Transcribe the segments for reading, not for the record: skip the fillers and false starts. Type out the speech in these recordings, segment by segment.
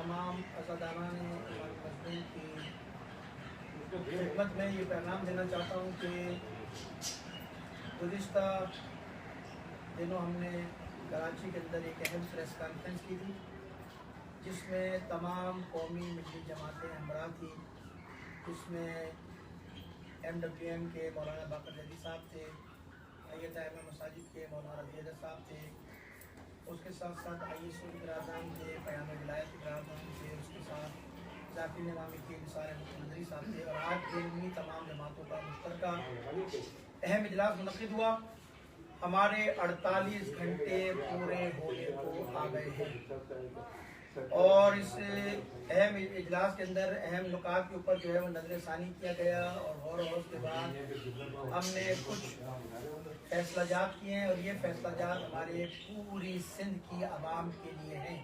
तमाम अज़ादारान मज़लूम की खिदमत में ये पैगाम देना चाहता हूँ कि गुज़िश्ता दिनों हमने कराची के अंदर एक अहम प्रेस कॉन्फ्रेंस की थी जिसमें तमाम कौमी मिली जमातें हमरा थी, जिसमें MWM के मौलाना बाकर जदी साहब थे, अय्यद अहमद मसाजिद के मौलाना रफ़ी साहब थे, उसके साथ साथ ISO इकरारदान थे, क़याम विलायत इकरारदान थे, उसके साथ ज़ाकिर निज़ामी के निसार मुख्तदरी साहब थे। और आज इनकी तमाम जमातों का मुश्तरका अहम इजलास मुनक़िद हुआ। हमारे 48 घंटे पूरे होने को आ गए हैं और इस अहम इजलास के अंदर अहम नुकात के ऊपर जो है वो नज़र सानी किया गया और गौर और उसके बाद हमने कुछ फैसलाजात किए हैं और ये फैसलाजात हमारे पूरी सिंध की आवाम के लिए हैं।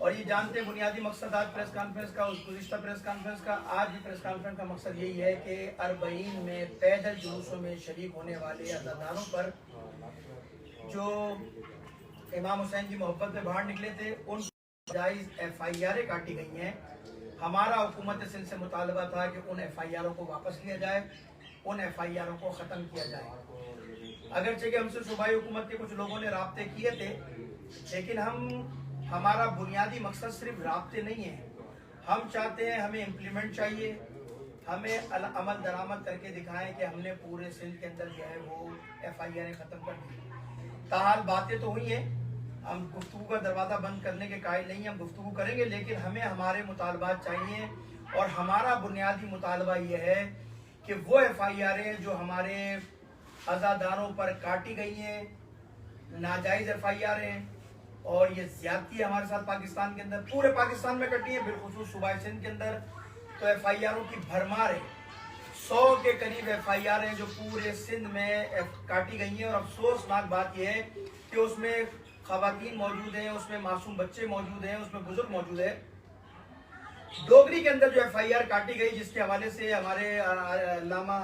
और ये जानते हैं बुनियादी मकसद आज प्रेस कॉन्फ्रेंस का, उस गुज़िश्ता प्रेस कॉन्फ्रेंस का, आज भी प्रेस कॉन्फ्रेंस का मकसद यही है कि अरबईन में पैदल जुलूसों में शरीक होने वाले अज़ादारों पर जो इमाम हुसैन की मोहब्बत में बाहर निकले थे उन जायज़ FIR काटी गई हैं। हमारा हुकूमत सिंध से मुतालबा था कि उन FIR को वापस लिया जाए, उन FIR को ख़त्म किया जाए। अगरचे कि हमसे सूबाई हुकूमत के कुछ लोगों ने राब्ते किए थे, लेकिन हमारा बुनियादी मकसद सिर्फ राब्ते नहीं है। हम चाहते हैं, हमें इम्प्लीमेंट चाहिए, हमें अमल दरामद करके दिखाएं कि हमने पूरे सिंध के अंदर जो है वो FIR ख़त्म कर दी। ताहाल बातें तो हुई हैं, हम गुफ्तगू का दरवाज़ा बंद करने के कायल नहीं, हम गुफ्तगू करेंगे, लेकिन हमें हमारे मुतालबात चाहिए। और हमारा बुनियादी मुतालबा ये है कि वो FIR जो हमारे अज़ादारों पर काटी गई हैं, नाजायज़ FIR हैं और ये ज़्यादती है हमारे साथ पाकिस्तान के अंदर, पूरे पाकिस्तान में कटी है, बिलखुसूस सूबा सिंध के अंदर तो FIR की भरमार है। 100 के करीब FIR हैं जो पूरे सिंध में काटी गई हैं। और अफसोसनाक बात यह है कि उसमें ख़वातीन मौजूद हैं, उसमें मासूम बच्चे मौजूद हैं, उसमें बुजुर्ग मौजूद है। डोगरी के अंदर जो FIR काटी गई, जिसके हवाले से हमारे अल्लामा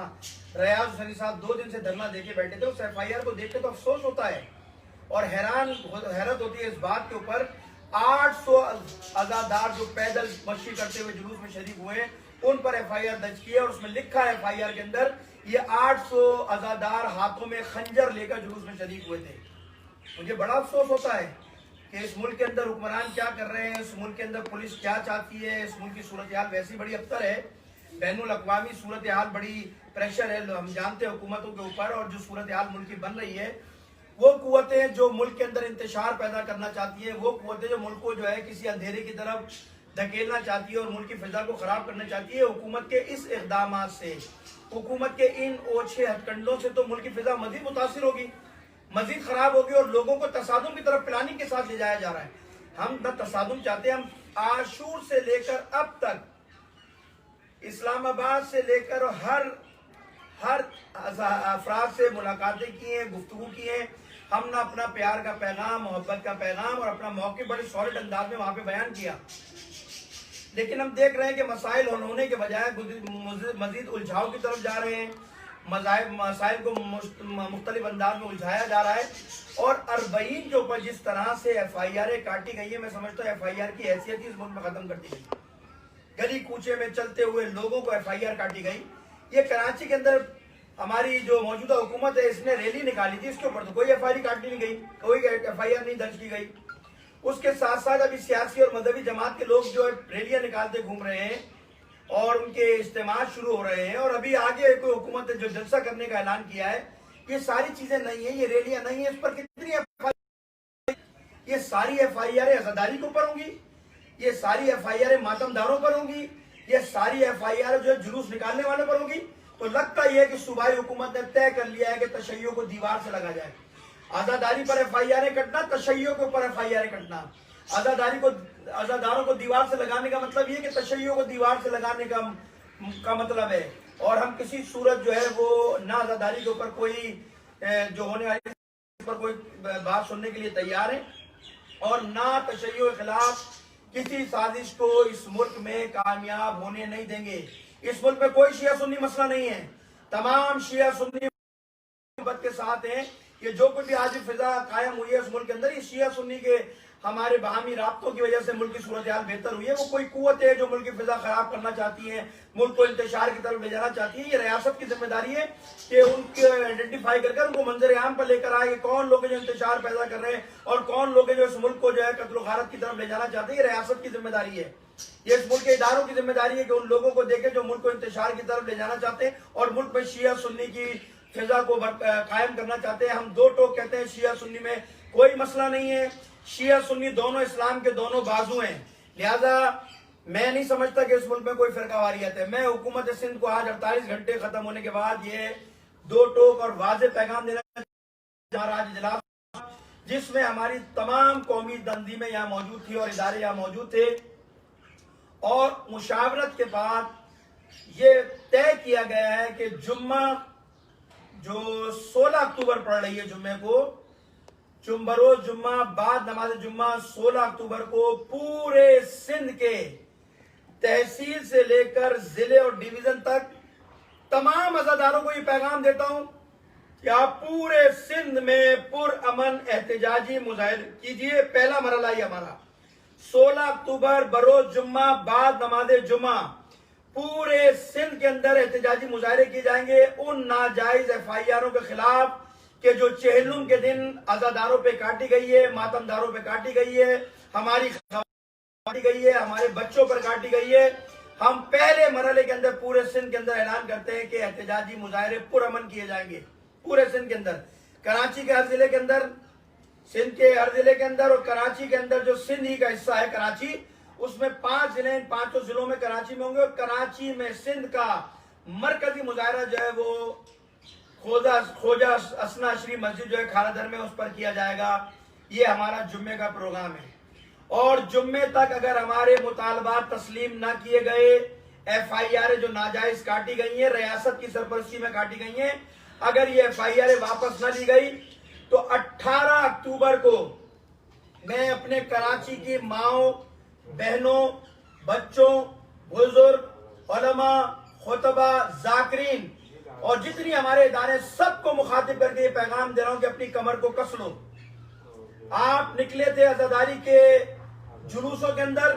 रियाज हुसैनी साहब 2 दिन से धरना देके बैठे थे, उस FIR को देख के तो अफसोस होता है और हैरत होती है इस बात के ऊपर 800 अज़ादार जो पैदल मशी करते हुए जुलूस में शरीक हुए उन पर FIR दर्ज की है और उसमें लिखा है FIR के अंदर ये 800 अज़ादार हाथों में खंजर लेकर जुलूस में शरीक हुए थे। मुझे बड़ा अफसोस होता है कि इस मुल्क के अंदर हुक्मरान क्या कर रहे हैं, इस मुल्क के अंदर पुलिस क्या चाहती है। इस मुल्क की सूरत हाल वैसी बड़ी अबतर है, बैनुल अक़वामी सूरत हाल बड़ी प्रेशर है, हम जानते हैं हुकूमतों के ऊपर। और जो सूरत हाल मुल्क की बन रही है, वो कुव्वतें जो मुल्क के अंदर इंतशार पैदा करना चाहती है, वो कुव्वतें जो मुल्क को जो है किसी अंधेरे की तरफ धकेलना चाहती है और मुल्क की फिजा को खराब करना चाहती है। हुकूमत के इस इक़दामात से, हुकूमत के इन ओछे हथकंडों से तो मुल्क की फिजा मजीद मुतासिर होगी, मजीद खराब होगी और लोगों को तसादुम की तरफ प्लानिंग के साथ ले जाया जा रहा है। हम न तसादुम चाहते हैं, हम आशूर से लेकर अब तक, इस्लामाबाद से लेकर हर अफराद से मुलाकातें की हैं, गुफ्तगू की हैं। हम ना अपना प्यार का पैगाम, मोहब्बत का पैगाम और अपना मौके बड़े सॉलिड अंदाज में वहां पे बयान किया, लेकिन हम देख रहे हैं कि मसाइल होने के बजाय मजीद उलझाव की तरफ जा रहे हैं। मसाइल को मुख्तलिफ अंदाज में उलझाया जा रहा है। और अरबईन के ऊपर जिस तरह से FIR काटी गई है, मैं समझता हूँ FIR की हैसियत ही इस मुल्क में खत्म कर दी गई। गली कूचे में चलते हुए लोगों को FIR काटी गई। ये कराची के अंदर हमारी जो मौजूदा हुकूमत है, इसने रैली निकाली थी, इसके ऊपर तो कोई FIR काटी नहीं गई, कोई FIR नहीं दर्ज की गई। उसके साथ साथ अभी सियासी और मजहबी जमात के लोग जो रैलियां निकालते घूम रहे हैं और उनके इज्तिमा शुरू हो रहे हैं। और अभी आगे कोई हुकूमत ने जो जलसा करने का ऐलान किया है, ये सारी चीजें नहीं है, ये रैलियां नहीं है, इस पर कितनी FIR, ये सारी FIR अज़ादारी के ऊपर होंगी, ये सारी FIR मातमदारों पर होंगी, ये सारी FIR जो है जुलूस निकालने वाले पर होगी। तो लगता यह है कि सूबाई हुकूमत ने तय कर लिया है कि तशय्यो को दीवार से लगा जाए। आज़ादारी पर FIR कटना, तशय्यो के ऊपर FIR कटना। अज़ादारों को दीवार से लगाने का मतलब ये कि तशय्यो को दीवार से लगाने का मतलब है। और हम किसी सूरत जो है वो ना आज़ादारी के ऊपर कोई जो होने वाली पर कोई बात सुनने के लिए तैयार है और ना तशय्यो के खिलाफ किसी साजिश को इस मुल्क में कामयाब होने नहीं देंगे। इस मुल्क में कोई शिया सुन्नी मसला नहीं है, तमाम शिया सुन्नी के साथ हैं। ये जो कुछ भी आज फिजा कायम हुई है उस मुल्क के अंदर, ये शिया सुन्नी के ہمارے باہمی رابطوں کی وجہ سے ملک کی صورتحال بہتر ہوئی ہے. وہ کوئی قوت ہے جو ملک کی فضا خراب کرنا چاہتی ہیں, ملک کو انتشار کی طرف لے جانا چاہتی ہے. یہ ریاست کی ذمہ داری ہے کہ ان کو آئیڈینٹیفائی کر ان کو منظر عام پر لے کر آئے کہ کون لوگ ہیں جو انتشار پیدا کر رہے ہیں اور کون لوگ ہیں جو اس ملک کو جو ہے قتل و غارت کی طرف لے جانا چاہتے ہیں. یہ ریاست کی ذمہ داری ہے, یہ اس ملک کے اداروں کی ذمہ داری ہے کہ ان لوگوں کو دیکھیں جو ملک کو انتشار کی طرف لے جانا چاہتے ہیں اور ملک میں شیعہ سنی کی فضا کو قائم کرنا چاہتے ہیں. ہم دو ٹوک کہتے ہیں شیعہ سنی میں کوئی مسئلہ نہیں ہے. شیعہ سنی دونوں اسلام کے دونوں بازو ہیں. لہذا میں نہیں سمجھتا کہ اس ملک میں کوئی فرقہ واریت ہے. میں حکومت سندھ کو آج 48 گھنٹے ختم ہونے کے بعد یہ دو ٹوک اور واضح پیغام دینا ہمارا آج اجلاس جس میں ہماری تمام قومی تنظیمیں یہاں موجود تھی اور ادارے یہاں موجود تھے, اور مشاورت کے بعد یہ طے کیا گیا ہے کہ جمعہ جو 16 اکتوبر پڑ رہی ہے جمعے کو, بروز جمعہ بعد نماز جمعہ 16 اکتوبر کو پورے سندھ کے تحصیل سے لے کر ضلع اور ڈویژن تک تمام عزاداروں کو یہ پیغام دیتا ہوں کہ آپ پورے سندھ میں پرامن احتجاجی مظاہرے کیجئے. پہلا مرحلہ یہ ہمارا 16 اکتوبر بروز جمعہ بعد نماز جمعہ پورے سندھ کے اندر احتجاجی مظاہرے کیے جائیں گے ان ناجائز ایف آئی آروں کے خلاف کہ جو چہلم کے دن عزاداروں پہ کاٹی گئی ہے, ماتم داروں پہ کاٹی گئی ہے, ہماری کاٹی گئی ہے, ہمارے بچوں پر کاٹی گئی ہے. ہم پہلے مرحلے کے اندر پورے سندھ کے اندر اعلان کرتے ہیں کہ احتجاجی مظاہرے پرامن کیے جائیں گے پورے سندھ کے اندر. کراچی کے ہر ضلع کے اندر, سندھ کے ہر ضلع کے اندر اور کراچی کے اندر جو سندھ ہی کا حصہ ہے کراچی, اس میں 5 ضلع, ان 5 ضلعوں میں کراچی میں ہوں گے. اور کراچی میں سندھ کا مرکزی مظاہرہ جو ہے وہ خوجہ اسنا شریف مسجد جو ہے کھارا در میں اس پر کیا جائے گا. یہ ہمارا جمعے کا پروگرام ہے. اور جمعے تک اگر ہمارے مطالبات تسلیم نہ کیے گئے, ایف آئی آر جو ناجائز کاٹی گئی ہیں ریاست کی سرپرستی میں کاٹی گئی ہیں, اگر یہ ایف آئی آر واپس نہ لی گئی تو 18 اکتوبر کو میں اپنے کراچی کی ماؤں, بہنوں, بچوں, بزرگ, علماء, خطبہ, ذاکرین اور جتنی ہمارے ادارے سب کو مخاطب کر کے یہ پیغام دے رہا ہوں کہ اپنی کمر کو کس لو. آپ نکلے تھے عزاداری کے جلوسوں کے اندر,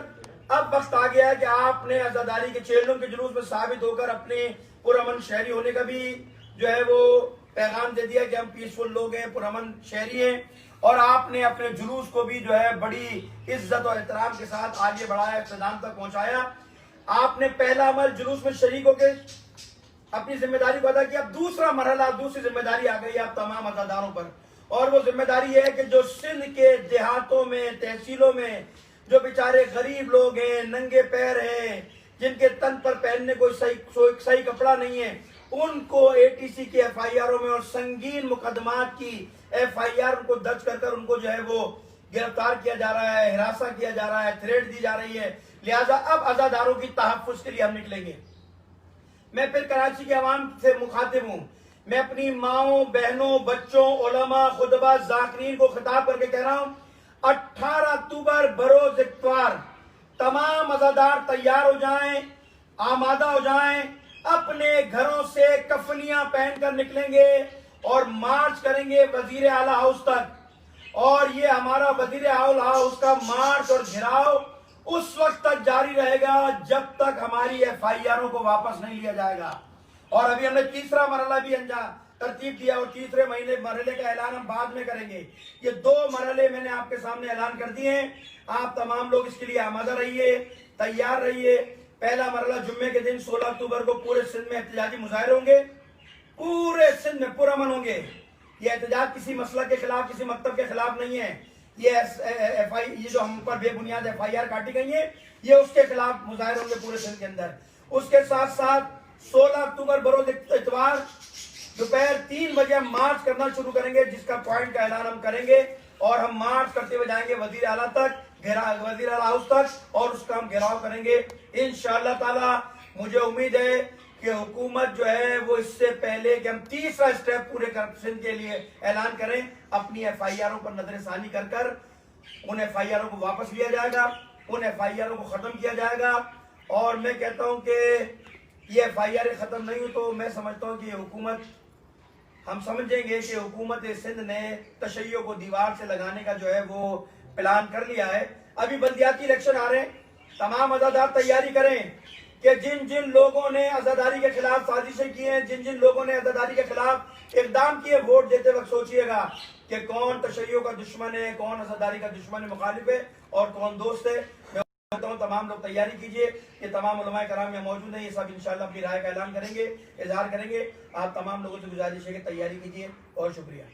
اب وقت آ گیا ہے کہ آپ نے عزاداری کے چہلم کے جلوس میں ثابت ہو کر اپنے پرامن شہری ہونے کا بھی جو ہے وہ پیغام دے دیا کہ ہم پیسفل لوگ ہیں, پرامن شہری ہیں. اور آپ نے اپنے جلوس کو بھی جو ہے بڑی عزت اور احترام کے ساتھ آگے بڑھایا, اختتام تک پہنچایا. آپ نے پہلا عمل جلوس میں شریک ہو کے اپنی ذمہ داری کو ادا کیا. اب دوسرا مرحلہ, دوسری ذمہ داری آ گئی ہے آپ تمام عزاداروں پر, اور وہ ذمہ داری ہے کہ جو سندھ کے دیہاتوں میں, تحصیلوں میں جو بیچارے غریب لوگ ہیں, ننگے پیر ہیں, جن کے تن پر پہننے کوئی صحیح کپڑا نہیں ہے, ان کو اے ٹی سی کی ایف آئی آروں میں اور سنگین مقدمات کی ایف آئی آر ان کو درج کر کر ان کو جو ہے وہ گرفتار کیا جا رہا ہے, ہراساں کیا جا رہا ہے, تھریٹ دی جا رہی ہے. لہٰذا اب عزاداروں کی تحفظ کے لیے ہم نکلیں گے. میں پھر کراچی کے عوام سے مخاطب ہوں, میں اپنی ماؤں, بہنوں, بچوں, علماء, خطبہ, ذاکرین کو خطاب کر کے کہہ رہا ہوں 18 اکتوبر بروز اتوار تمام عزادار تیار ہو جائیں, آمادہ ہو جائیں, اپنے گھروں سے کفنیاں پہن کر نکلیں گے اور مارچ کریں گے وزیر اعلیٰ ہاؤس تک. اور یہ ہمارا وزیر اعلیٰ ہاؤس کا مارچ اور گھیراؤ اس وقت تک جاری رہے گا جب تک ہماری ایف آئی آروں کو واپس نہیں لیا جائے گا. اور ابھی ہم نے تیسرا مرحلہ بھی ترتیب دیا اور تیسرے مرحلے کا اعلان ہم بعد میں کریں گے. یہ 2 مرحلے میں نے آپ کے سامنے اعلان کر دیے ہیں. آپ تمام لوگ اس کے لیے آمادہ رہیے, تیار رہیے. پہلا مرحلہ جمعے کے دن 16 اکتوبر کو پورے سندھ میں احتجاجی مظاہرے ہوں گے, پورے سندھ میں پرامن ہوں گے. یہ احتجاج کسی مسئلہ کے خلاف, کسی مکتب کے خلاف نہیں ہے. یہ جو ہم پر بے بنیاد ایف آئی آر کاٹی گئی ہیں, یہ اس کے خلاف مظاہرے ہوں گے پورے سندھ کے اندر. اس کے ساتھ ساتھ 16 اکتوبر بروز اتوار دوپہر 3 بجے ہم مارچ کرنا شروع کریں گے, جس کا پوائنٹ کا اعلان ہم کریں گے. اور ہم مارچ کرتے ہوئے جائیں گے وزیر اعلیٰ تک, وزیر اعلیٰ ہاؤس تک, اور اس کا ہم گھیراؤ کریں گے انشاءاللہ تعالی. مجھے امید ہے کہ حکومت جو ہے وہ اس سے پہلے کہ ہم تیسرا اسٹیپ پورے سندھ کے لیے اعلان کریں, اپنی ایف آئی آروں پر نظر ثانی کر کر ان ایف آئی آروں کو واپس لیا جائے گا, ان ایف آئی آروں کو ختم کیا جائے گا. اور میں کہتا ہوں کہ یہ ایف آئی آر ختم نہیں ہو تو میں سمجھتا ہوں کہ یہ حکومت, ہم سمجھیں گے کہ حکومت سندھ نے تشیع کو دیوار سے لگانے کا جو ہے وہ प्लान कर लिया है। अभी बल्दियाती इलेक्शन आ रहे हैं, तमाम अज़ादार तैयारी करें कि जिन जिन लोगों ने अज़ादारी के खिलाफ साजिशें की हैं, जिन जिन लोगों ने अज़ादारी के खिलाफ इक़दाम किए, वोट देते वक्त सोचिएगा कि कौन तशय्युओ का दुश्मन है, कौन अज़ादारी का दुश्मन मुखालिफ है और कौन दोस्त है। मैं कहता हूँ तमाम लोग तैयारी कीजिए कि तमाम उलमाए कराम यहाँ मौजूद हैं, ये सब इंशाअल्लाह अपनी राय का ऐलान करेंगे, इजहार करेंगे। आप तमाम लोगों से गुजारिश है कि तैयारी कीजिए और शुक्रिया।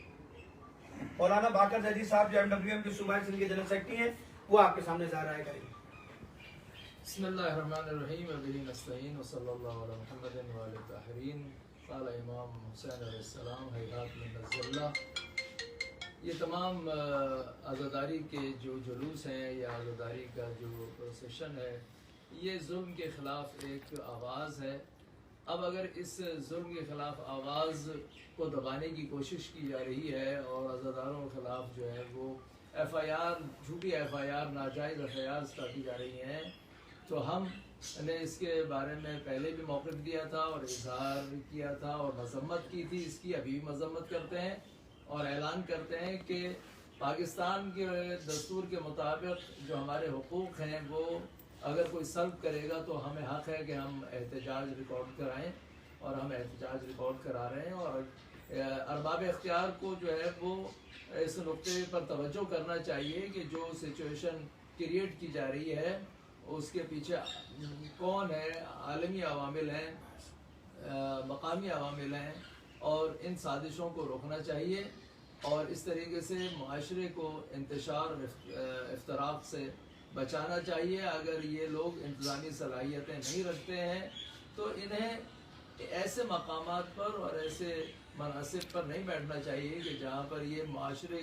मौलाना बाकर जदीद साहब जो MWM के सूबाई सिंध के जनरल सेक्रेटरी हैं, वो आपके सामने राय करेंगे। बिस्मिल्लाहिर्रहमानिर्रहीम व बिही नस्तईन व सल्लल्लाहु अला मुहम्मदिन व आलिहि ताहिरीन। क़ाल इमाम हुसैन अलैहिस्सलाम हैरात मिन नज़्ज़िल्लाह। ये तमाम आज़ादारी के जो जुलूस हैं या आज़ादारी का जो प्रोसेशन है, ये जुल्म के ख़िलाफ़ एक आवाज़ है। अब अगर इस जुल्म के ख़िलाफ़ आवाज़ को दबाने की कोशिश की जा रही है और आज़ादारों के ख़िलाफ़ जो है वो FIR, झूठी FIR, नाजायज़ FIR काटी जा रही हैं, तो हमने इसके बारे में पहले भी मौक़िफ़ दिया था और इज़हार किया था और मज़म्मत की थी। इसकी अभी भी मज़म्मत करते हैं और ऐलान करते हैं कि पाकिस्तान के दस्तूर के मुताबिक जो हमारे हुकूक़ हैं वो अगर कोई सल्ब करेगा तो हमें हक़ है कि हम एहतजाज रिकॉर्ड कराएं, और हम एहतजाज रिकॉर्ड करा रहे हैं। और अरबाब इख्तियार को जो है वो इस नुक्ते पर तवज्जो करना चाहिए कि जो सिचुएशन क्रिएट की जा रही है उसके पीछे कौन है, आलमी अवामिल हैं, मकामी अवामिल हैं, और इन साजिशों को रोकना चाहिए और इस तरीके से मुआशरे को इंतशार इफ्तराक से बचाना चाहिए। अगर ये लोग इंतज़ामी सलाहियतें नहीं रखते हैं तो इन्हें ऐसे मकामात पर और ऐसे मनासिब पर नहीं बैठना चाहिए कि जहाँ पर ये मुआशरे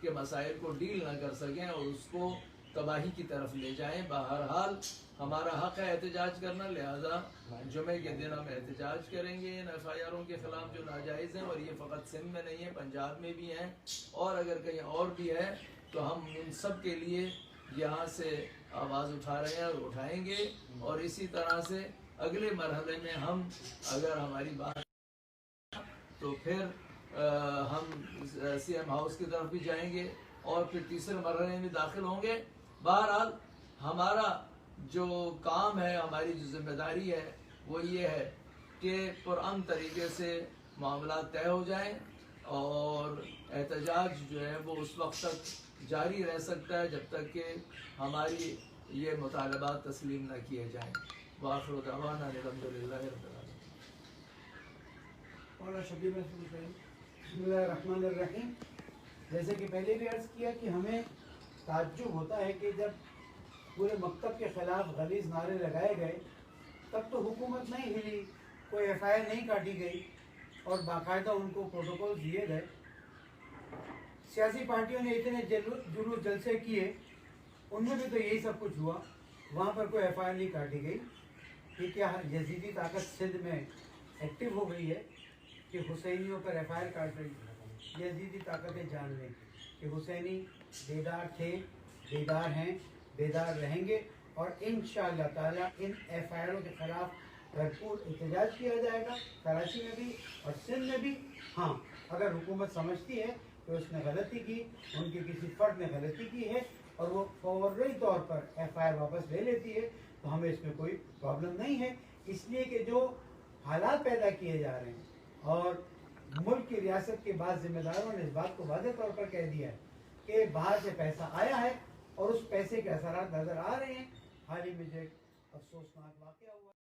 के मसाइल को डील ना कर सकें और उसको तबाही की तरफ ले जाएं। बहरहाल हमारा हक़ है एहतजाज करना, लिहाजा जुमे के दिन हम एहतजाज करेंगे इन FIRों के ख़िलाफ़ जो नाजायज़ हैं। और ये फ़कत सिंध में नहीं है, पंजाब में भी हैं और अगर कहीं और भी है तो हम उन सब के लिए यहाँ से आवाज़ उठा रहे हैं और उठाएंगे। और इसी तरह से अगले मरहले में हम अगर हमारी बात तो फिर हम CM हाउस की तरफ भी जाएंगे और फिर तीसरे मरहले में दाखिल होंगे। बहरहाल हमारा जो काम है, हमारी जो जिम्मेदारी है वो ये है कि पुरअमन तरीके से मामला तय हो जाएं और एहतजाज जो है वो उस वक्त तक जारी रह सकता है जब तक कि हमारी ये मुतालबात तस्लीम न किए जाएँ। वाखिर दअवाना अल्हम्दुलिल्लाहि रब्बिल आलमीन। बिस्मिल्लाहिर्रहमानिर्रहीम। जैसे कि पहले भी अर्ज़ किया कि हमें ताज्जुब होता है कि जब पूरे मकतब के ख़िलाफ़ गलीज़ नारे लगाए गए तब तो हुकूमत नहीं हिली, कोई FIR नहीं काटी गई और बाकायदा उनको प्रोटोकॉल दिए गए। सियासी पार्टियों ने इतने जुलूस जलसे किए, उनमें भी तो यही सब कुछ हुआ, वहाँ पर कोई FIR नहीं काटी गई। कि क्या यजीदी ताकत सिंध में एक्टिव हो गई है कि हुसैनियों पर FIR काट रही है? यजीदी ताकतें जान लें कि हुसैनी बेदार थे, बेदार हैं, बेदार रहेंगे और इंशाअल्लाह ताला इन FIRों के ख़िलाफ़ भरपूर एहतजाज किया जाएगा, कराची में भी और सिंध में भी। हाँ, अगर हुकूमत समझती है कि उसने गलती की, उनके किसी फ़र्द ने गलती की है और वो फौरी तौर पर FIR वापस ले लेती है तो हमें इसमें कोई प्रॉब्लम नहीं है। इसलिए कि जो हालात पैदा किए जा रहे हैं और मुल्क की रियासत के बाद ज़िम्मेदारों ने इस बात को वाज़ेह तौर पर कह दिया है कि बाहर से पैसा आया है और उस पैसे के असरात नज़र आ रहे हैं। हाल ही में जो एक अफसोसनाक वाक़या हुआ।